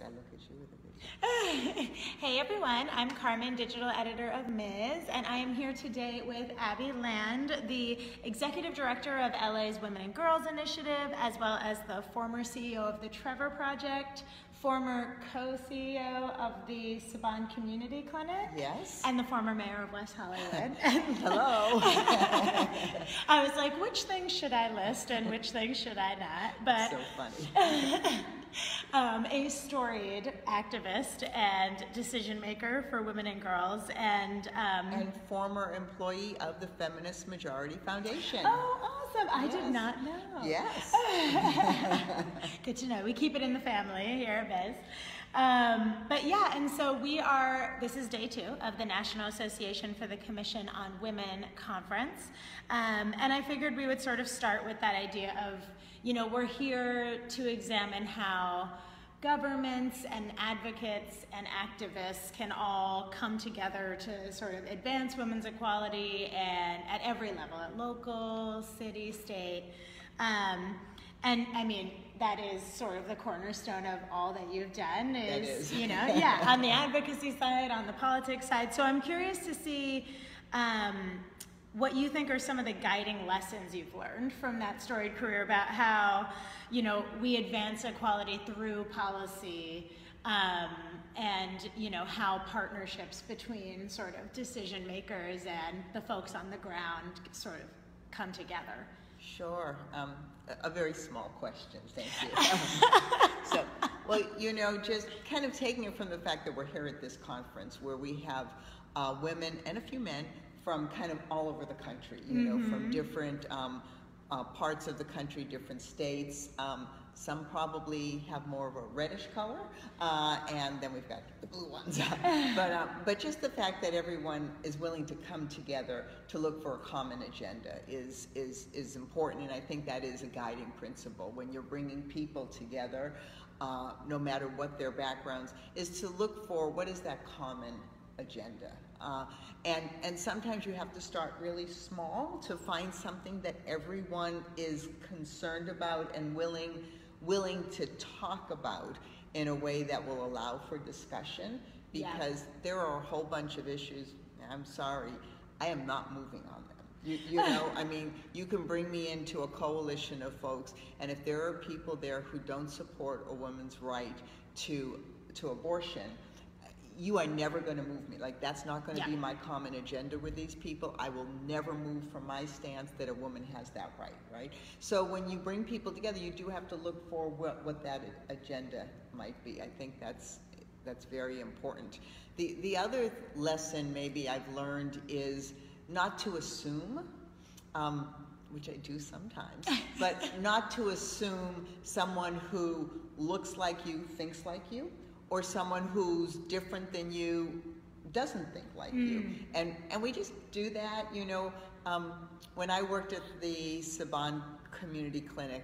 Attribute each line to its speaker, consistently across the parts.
Speaker 1: I look at you with a vision.
Speaker 2: Hey everyone, I'm Carmen, digital editor of Ms., and I am here today with Abbe Land, the executive director of LA's Women and Girls Initiative, as well as the former CEO of the Trevor Project, former co-CEO of the Saban Community Clinic.
Speaker 1: Yes.
Speaker 2: And the former mayor of West Hollywood.
Speaker 1: Hello.
Speaker 2: I was like, which things should I list and which things should I not? But
Speaker 1: so funny.
Speaker 2: A storied activist and decision maker for women and girls, and
Speaker 1: former employee of the Feminist Majority Foundation.
Speaker 2: Oh, awesome! I
Speaker 1: Yes.
Speaker 2: did not know.
Speaker 1: Yes.
Speaker 2: Good to know. We keep it in the family here at Biz. But yeah, and so this is day 2 of the National Association for the Commission on Women conference. And I figured we would sort of start with that idea of, we're here to examine how governments and advocates and activists can all come together to sort of advance women's equality and at every level, at local, city, state. And I mean, that is sort of the cornerstone of all that you've done is, on the advocacy side, on the politics side. So I'm curious to see what you think are some of the guiding lessons you've learned from that storied career about how, we advance equality through policy, and, how partnerships between sort of decision makers and the folks on the ground sort of come together.
Speaker 1: Sure. A very small question, thank you. Just kind of taking it from the fact that we're here at this conference where we have women and a few men from kind of all over the country, from different parts of the country, different states. Some probably have more of a reddish color, and then we've got the blue ones. But just the fact that everyone is willing to come together to look for a common agenda is important, and I think that is a guiding principle when you're bringing people together, no matter what their backgrounds, is to look for what is that common agenda. And sometimes you have to start really small to find something that everyone is concerned about and willing to talk about in a way that will allow for discussion, because there are a whole bunch of issues, I'm sorry, I am not moving on them. I mean, you can bring me into a coalition of folks, and if there are people there who don't support a woman's right to abortion, you are never going to move me. Like, that's not going to be my common agenda with these people. I will never move from my stance that a woman has that right? So when you bring people together, you do have to look for what that agenda might be. I think that's very important. The other lesson maybe I've learned is not to assume, which I do sometimes, but not to assume someone who looks like you thinks like you, or someone who's different than you doesn't think like you. And we just do that, when I worked at the Saban Community Clinic,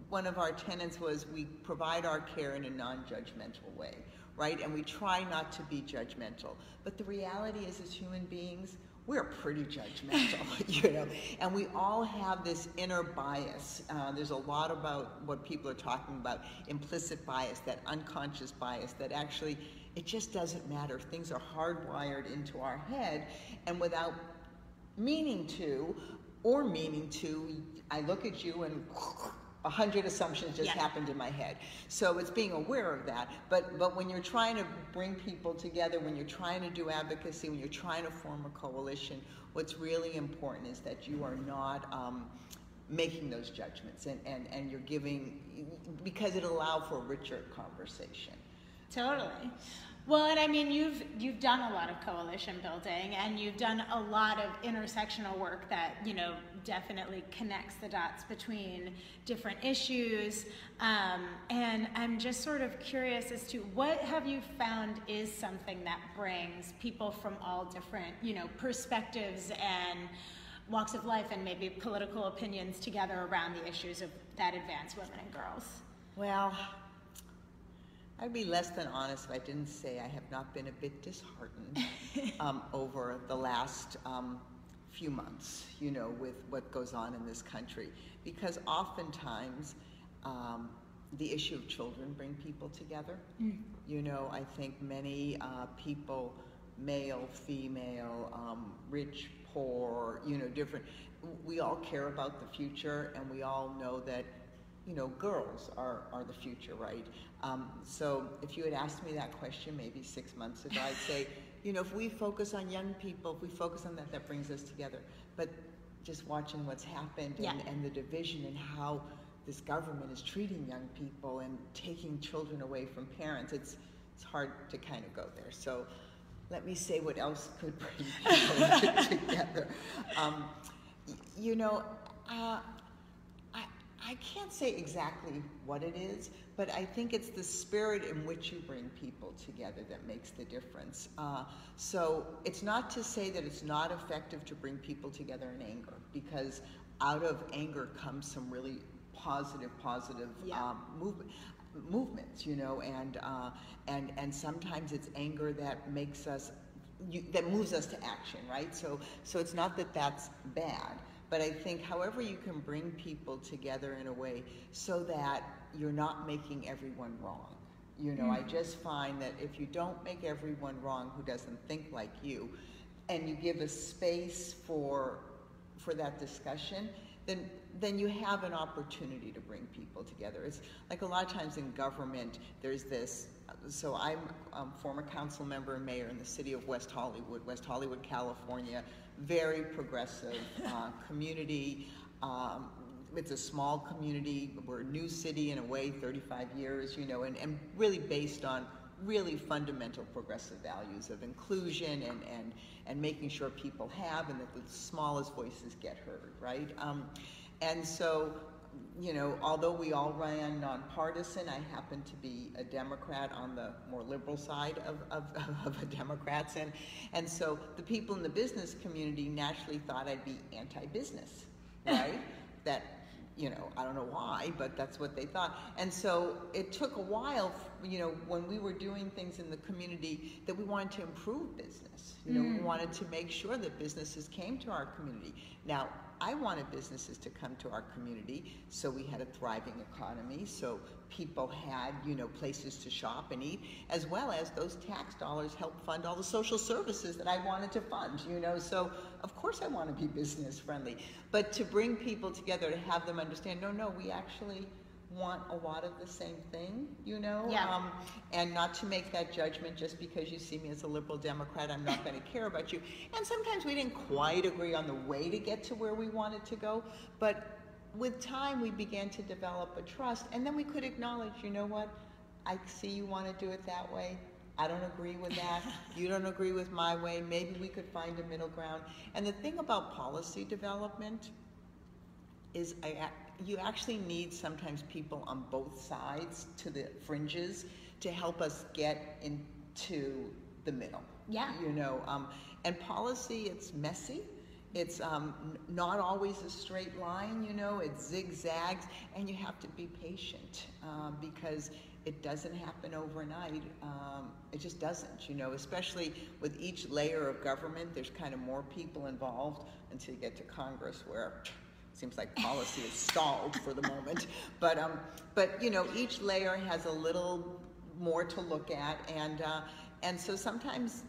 Speaker 1: one of our tenets was we provide our care in a non-judgmental way, right? And we try not to be judgmental. But the reality is, as human beings, we're pretty judgmental, and we all have this inner bias. There's a lot about what people are talking about, implicit bias, that unconscious bias, that actually, it just doesn't matter. Things are hardwired into our head, and without meaning to, I look at you and 100 assumptions just happened in my head. So it's being aware of that. But when you're trying to bring people together, when you're trying to do advocacy, when you're trying to form a coalition, what's really important is that you are not making those judgments, and you're giving, because it'll allow for a richer conversation.
Speaker 2: Totally. Well, and I mean, you've done a lot of coalition building, and you've done a lot of intersectional work that, definitely connects the dots between different issues. And I'm just sort of curious as to what have you found is something that brings people from all different, perspectives and walks of life and maybe political opinions together around the issues that advance women and girls?
Speaker 1: Well, I'd be less than honest if I didn't say I have not been a bit disheartened over the last few months, with what goes on in this country. Because oftentimes the issue of children bring people together. You know, I think many people, male, female, rich, poor, you know, different, we all care about the future, and we all know that, you know, girls are the future, right? So if you had asked me that question maybe 6 months ago, I'd say, you know, if we focus on young people, if we focus on that, that brings us together. But just watching what's happened and the division and how this government is treating young people and taking children away from parents, it's hard to kind of go there. So let me say what else could bring people together. You know, I can't say exactly what it is, but I think it's the spirit in which you bring people together that makes the difference. So it's not to say that it's not effective to bring people together in anger, because out of anger comes some really positive movements, you know, and sometimes it's anger that makes us, that moves us to action, right? So it's not that that's bad. But I think however you can bring people together in a way so that you're not making everyone wrong. You know, I just find that if you don't make everyone wrong who doesn't think like you, and you give a space for that discussion, then you have an opportunity to bring people together. It's like a lot of times in government, there's this, so I'm a former council member and mayor in the city of West Hollywood, California, very progressive community. It's a small community. We're a new city in a way, 35 years, you know, and really based on really fundamental progressive values of inclusion and making sure people have, and that the smallest voices get heard, right? And so, you know, although we all ran nonpartisan, I happen to be a Democrat on the more liberal side of the Democrats, and so the people in the business community naturally thought I'd be anti-business, right? That, you know, I don't know why, but that's what they thought. And so it took a while, you know, when we were doing things in the community, that we wanted to improve business. You know, we wanted to make sure that businesses came to our community. Now, I wanted businesses to come to our community, so we had a thriving economy, so people had, you know, places to shop and eat, as well as those tax dollars help fund all the social services that I wanted to fund, you know, so of course I want to be business friendly. But to bring people together, to have them understand, no, we actually want a lot of the same thing, you know, and not to make that judgment just because you see me as a liberal Democrat, I'm not going to care about you. And sometimes we didn't quite agree on the way to get to where we wanted to go, but with time we began to develop a trust, and then we could acknowledge, you know what, I see you want to do it that way. I don't agree with that. You don't agree with my way. Maybe we could find a middle ground. And the thing about policy development is you actually need sometimes people on both sides to the fringes to help us get into the middle. Yeah. You know, and policy, it's messy. It's not always a straight line, you know, it zigzags, and you have to be patient because it doesn't happen overnight. It just doesn't, you know, especially with each layer of government, there's kind of more people involved until you get to Congress, where seems like policy is stalled for the moment, but you know, each layer has a little more to look at, and so sometimes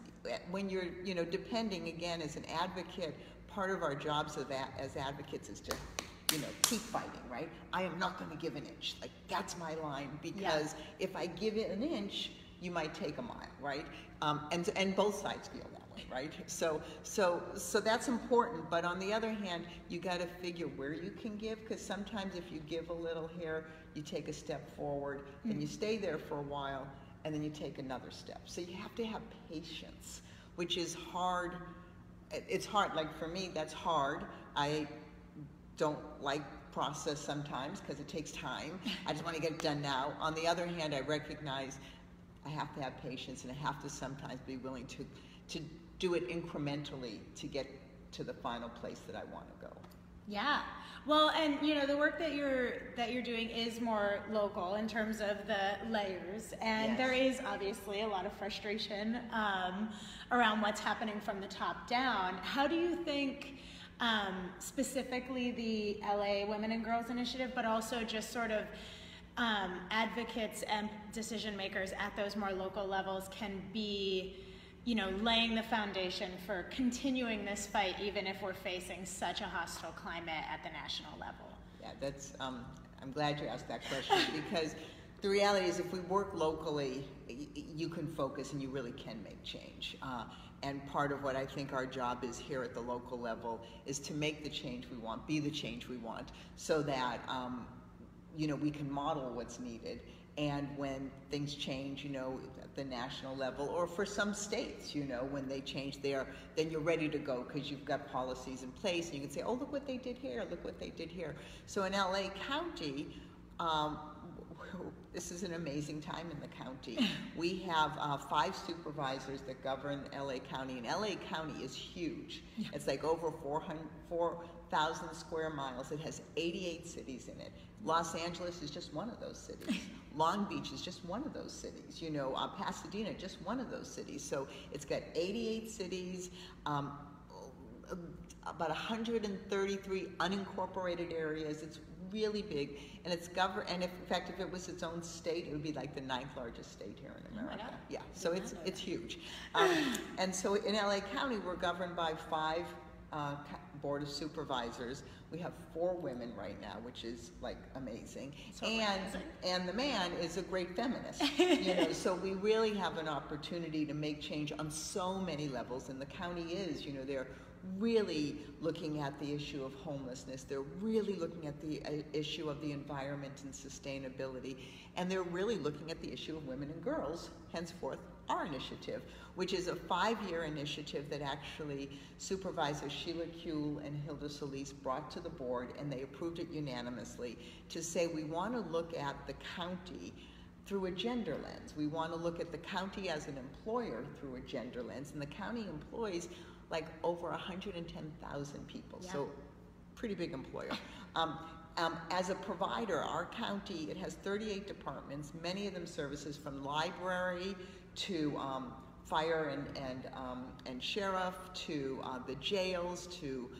Speaker 1: when you're, you know, depending again as an advocate, part of our jobs as advocates is to, you know, keep fighting, right? I am not going to give an inch. Like, that's my line, because if I give it an inch, you might take a mile, right? And both sides feel that way, right? So that's important. But on the other hand, you got to figure where you can give, because sometimes if you give a little here, you take a step forward, and you stay there for a while, and then you take another step. So you have to have patience, which is hard. It's hard. Like for me, that's hard. I don't like process sometimes because it takes time. I just want to get it done now. On the other hand, I recognize I have to have patience, and I have to sometimes be willing to do it incrementally to get to the final place that I want to go. Yeah. Well, and you know, the work that you're doing is more local in terms of the layers, and there is obviously a lot of frustration around what's happening from the top down. How do you think specifically the LA Women and Girls Initiative, but also just sort of
Speaker 2: advocates and decision makers at those more local levels can be, you know, laying the foundation for continuing this fight, even if we're facing such a hostile climate at the national level.
Speaker 1: Yeah, that's, I'm glad you asked that question because the reality is if we work locally, you can focus and you really can make change. And part of what I think our job is here at the local level is to make the change we want, be the change we want, so that you know, we can model what's needed. And when things change, you know, at the national level, or for some states, you know, when they change there, then you're ready to go because you've got policies in place and you can say, oh, look what they did here, look what they did here. So in LA County, this is an amazing time in the county. We have 5 supervisors that govern LA County, and LA County is huge. Yeah. It's like over 4,000 square miles. It has 88 cities in it. Los Angeles is just one of those cities. Long Beach is just one of those cities. You know, Pasadena, just one of those cities. So it's got 88 cities, about 133 unincorporated areas. It's really big, and it's governed. And if, in fact, if it was its own state, it would be like the 9th largest state here in America. Oh, yeah, so it's huge. And so in LA County, we're governed by 5 board of supervisors. We have 4 women right now, which is like amazing. So and the man is a great feminist. You know, so we really have an opportunity to make change on so many levels. And the county is, you know, they're really looking at the issue of homelessness. They're really looking at the issue of the environment and sustainability. And they're really looking at the issue of women and girls, henceforth our initiative, which is a 5-year initiative that actually Supervisors Sheila Kuehl and Hilda Solis brought to the board, and they approved it unanimously, to say we want to look at the county through a gender lens. We want to look at the county as an employer through a gender lens, and the county employs like over 110,000 people, yeah. So pretty big employer. As a provider, our county, it has 38 departments, many of them services from library to fire and sheriff, to the jails, to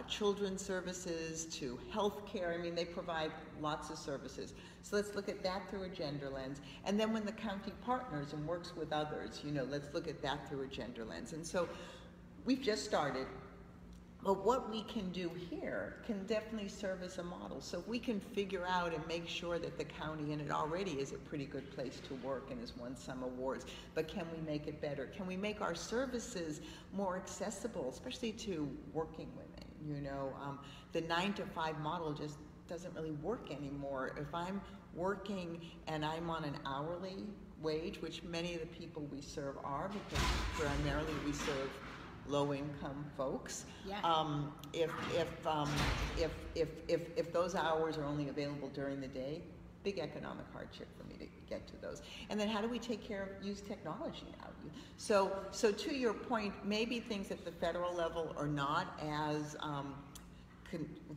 Speaker 1: children's services, to healthcare. I mean, they provide lots of services. So let's look at that through a gender lens. And then when the county partners and works with others, you know, let's look at that through a gender lens. And so we've just started, but what we can do here can definitely serve as a model. So if we can figure out and make sure that the county, and it already is a pretty good place to work and has won some awards, but can we make it better? Can we make our services more accessible, especially to working women? You know, the 9-to-5 model just doesn't really work anymore. If I'm working and I'm on an hourly wage, which many of the people we serve are, because primarily we serve low-income folks. Yeah. If those hours are only available during the day, big economic hardship for me to get to those. And then how do we use technology now? So to your point, maybe things at the federal level are not as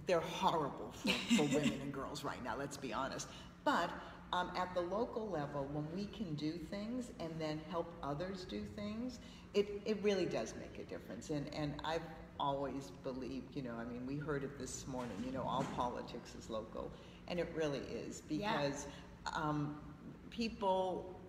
Speaker 1: they're horrible for women and girls right now. Let's be honest. But at the local level, when we can do things and then help others do things, it really does make a difference. And I've always believed, you know, I mean, we heard it this morning, you know, all politics is local. And it really is, because people,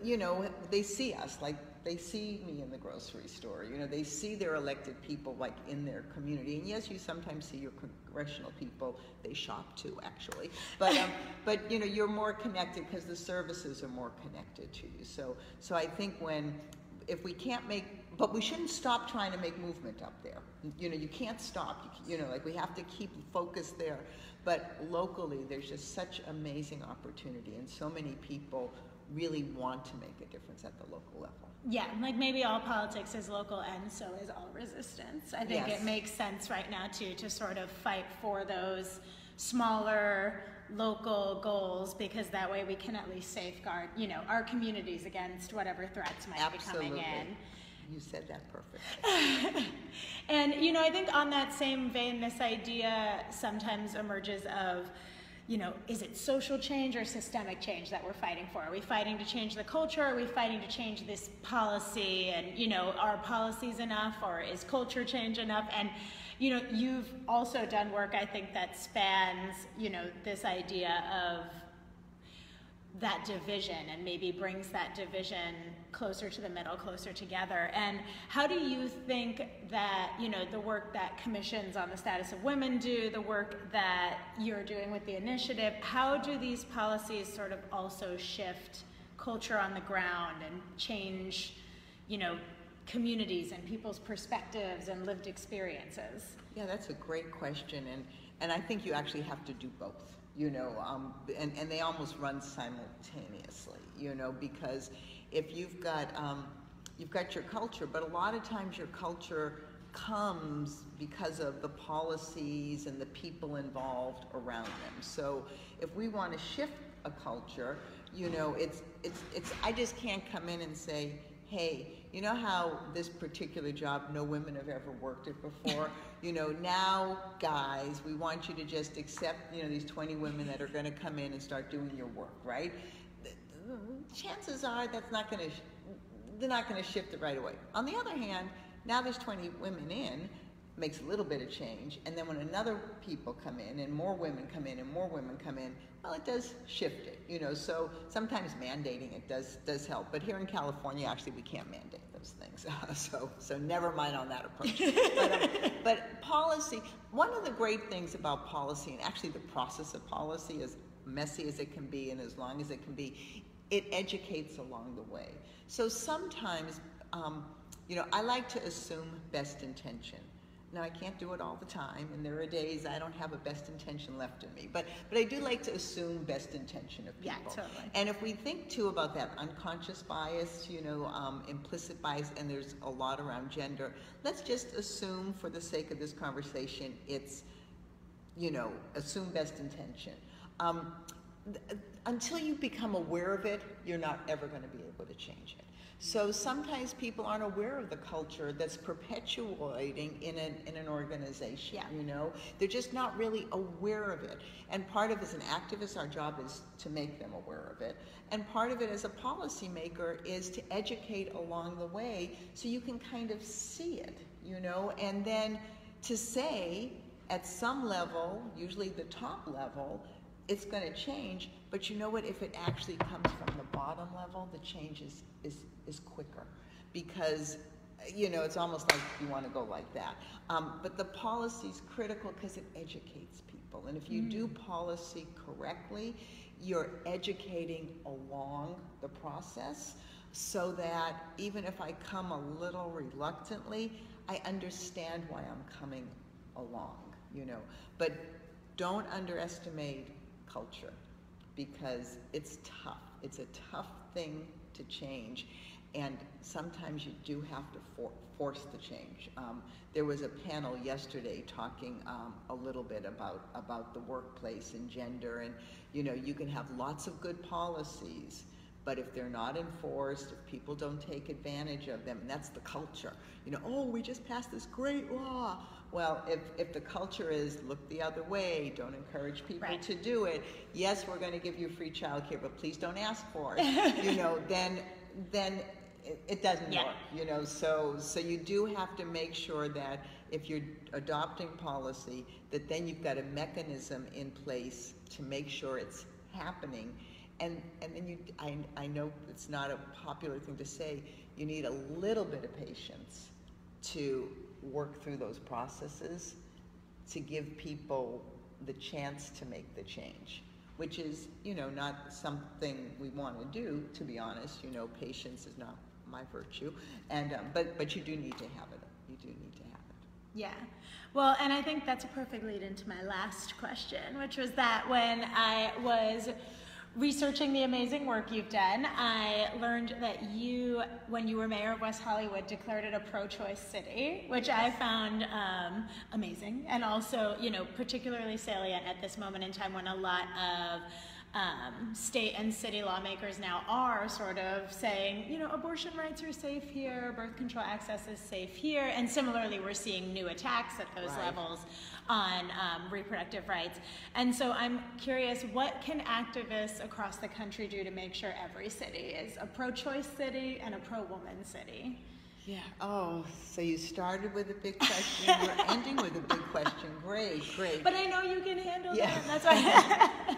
Speaker 1: you know, they see us, like they see me in the grocery store, you know, they see their elected people like in their community. And yes, you sometimes see your congressional people, they shop too, actually. But you know, you're more connected because the services are more connected to you. So I think if we can't but we shouldn't stop trying to make movement up there. You know, you can't stop, you know, like we have to keep focused there. But locally, there's just such amazing opportunity, and so many people really want to make a difference at the local level.
Speaker 2: Yeah, like maybe all politics is local and so is all resistance. I think It makes sense right now to sort of fight for those smaller local goals, because that way we can at least safeguard, you know, our communities against whatever threats might be coming in.
Speaker 1: You said that perfectly.
Speaker 2: And, you know, I think on that same vein, this idea sometimes emerges of, you know, is it social change or systemic change that we're fighting for? Are we fighting to change the culture? Are we fighting to change this policy? And, you know, are policies enough, or is culture change enough? And, you know, you've also done work, I think, that spans, you know, this idea of, that division and maybe brings that division closer to the middle, closer together. And how do you think that, you know, the work that commissions on the status of women do, the work that you're doing with the initiative, how do these policies sort of also shift culture on the ground and change, you know, communities and people's perspectives and lived experiences?
Speaker 1: Yeah, that's a great question, and I think you actually have to do both. You know, and they almost run simultaneously, you know, because if you've got your culture, but a lot of times your culture comes because of the policies and the people involved around them. So if we want to shift a culture, you know, it's I just can't come in and say, hey, you know how this particular job, no women have ever worked it before? You know, now, guys, we want you to just accept, you know, these 20 women that are going to come in and start doing your work, right? Chances are they're not going to shift it right away. On the other hand, now there's 20 women in, makes a little bit of change, and then when another people come in and more women come in and more women come in, well, it does shift it, you know. So sometimes mandating it does help, but here in California, actually, we can't mandate those things. So never mind on that approach. But policy, one of the great things about policy, and actually the process of policy, as messy as it can be and as long as it can be, it educates along the way. So sometimes, you know, I like to assume best intention. Now, I can't do it all the time, and there are days I don't have a best intention left in me. But I do like to assume best intention of people.
Speaker 2: Yeah, totally.
Speaker 1: And if we think, too, about that unconscious bias, you know, implicit bias, and there's a lot around gender, let's just assume, for the sake of this conversation, it's, you know, assume best intention. Until you become aware of it, you're not ever going to be able to change it. So sometimes people aren't aware of the culture that's perpetuating in an organization, you know? They're just not really aware of it. And part of, as an activist, our job is to make them aware of it. And part of it as a policymaker is to educate along the way so you can kind of see it, you know? And then to say, at some level, usually the top level, it's going to change, but you know what? If it actually comes from the bottom level, the change is quicker, because, you know, it's almost like you want to go like that. But the policy's critical because it educates people, and if you do policy correctly, you're educating along the process, so that even if I come a little reluctantly, I understand why I'm coming along, you know. But don't underestimate culture, because it's tough. It's a tough thing to change, and sometimes you do have to force the change. There was a panel yesterday talking a little bit about the workplace and gender, and you know, you can have lots of good policies, but if they're not enforced, if people don't take advantage of them, and that's the culture. You know, oh, we just passed this great law. Well, if the culture is look the other way, don't encourage people to do it, yes, we're going to give you free childcare, but please don't ask for it, you know, then it doesn't work, you know. So you do have to make sure that if you're adopting policy, that then you've got a mechanism in place to make sure it's happening. And then I know it's not a popular thing to say, you need a little bit of patience to work through those processes to give people the chance to make the change, which is, you know, not something we want to do, to be honest. You know, patience is not my virtue, and but you do need to have it. You do need to have it.
Speaker 2: Yeah. Well, and I think that's a perfect lead into my last question, which was that when I was researching the amazing work you've done, I learned that you, when you were mayor of West Hollywood, declared it a pro-choice city, which I found amazing, and also, you know, particularly salient at this moment in time when a lot of state and city lawmakers now are sort of saying, you know, abortion rights are safe here, birth control access is safe here, and similarly we're seeing new attacks at those levels on reproductive rights. And so I'm curious, what can activists across the country do to make sure every city is a pro-choice city and a pro-woman city?
Speaker 1: Yeah. Oh, so you started with a big question. We're ending with a big question. Great, great.
Speaker 2: But I know you can handle that. That's why.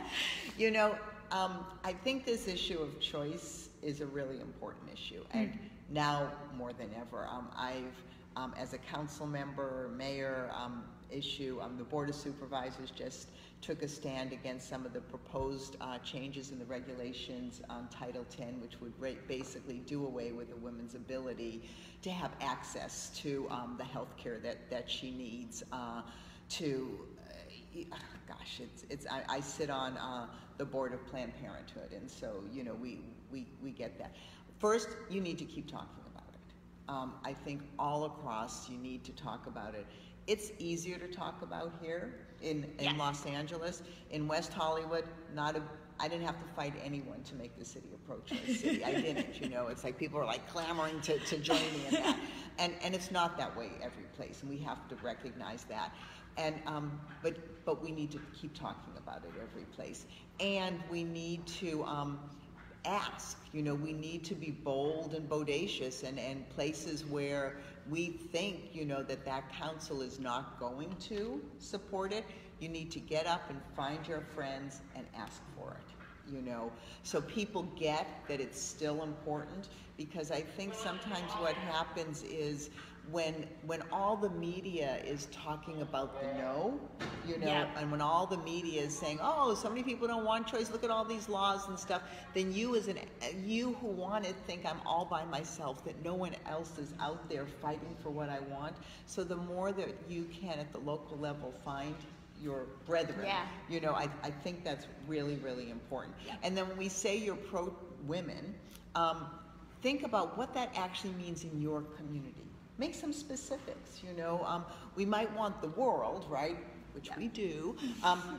Speaker 1: You know, I think this issue of choice is a really important issue, and now more than ever. As a council member, mayor, the Board of Supervisors just took a stand against some of the proposed changes in the regulations on Title X, which would basically do away with a woman's ability to have access to the health care that she needs I sit on the board of Planned Parenthood, and so, you know, we get that. First, you need to keep talking about it. I think all across you need to talk about it. It's easier to talk about here in Los Angeles. In West Hollywood, I didn't have to fight anyone to make the city a pro-choice city. I didn't, you know. It's like people are like clamoring to join me in that. And it's not that way every place, and we have to recognize that. And but we need to keep talking about it every place. And we need to ask, you know, we need to be bold and bodacious, and places where we think, you know, that council is not going to support it, you need to get up and find your friends and ask for it, you know, so people get that it's still important. Because I think sometimes what happens is when all the media is talking about the no, you know, and when all the media is saying, oh, so many people don't want choice, look at all these laws and stuff, then you who want it think I'm all by myself, that no one else is out there fighting for what I want. So the more that you can at the local level find your brethren, you know, I think that's really, really important. And then when we say you're pro-women, think about what that actually means in your community. Make some specifics, you know. We might want the world, right, which we do,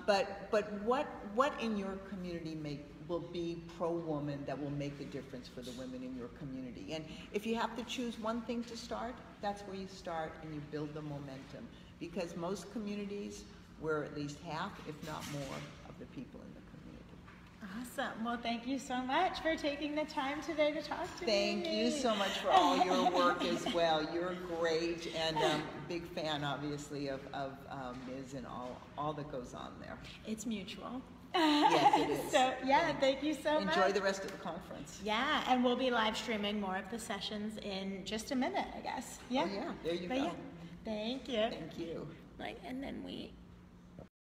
Speaker 1: but what in your community will be pro-woman that will make a difference for the women in your community? And if you have to choose one thing to start, that's where you start, and you build the momentum. Because most communities, we're at least half, if not more, of the people in the community.
Speaker 2: Awesome. Well, thank you so much for taking the time today to talk to me.
Speaker 1: Thank you so much for all your work as well. You're great, and big fan, obviously, of Ms. and all that goes on there.
Speaker 2: It's mutual.
Speaker 1: Yes, it is.
Speaker 2: So, thank you so much.
Speaker 1: Enjoy the rest of the conference.
Speaker 2: Yeah, and we'll be live streaming more of the sessions in just a minute, I guess. Yeah.
Speaker 1: Oh, yeah. There you go.
Speaker 2: Yeah. Thank you.
Speaker 1: Thank you.
Speaker 2: And then we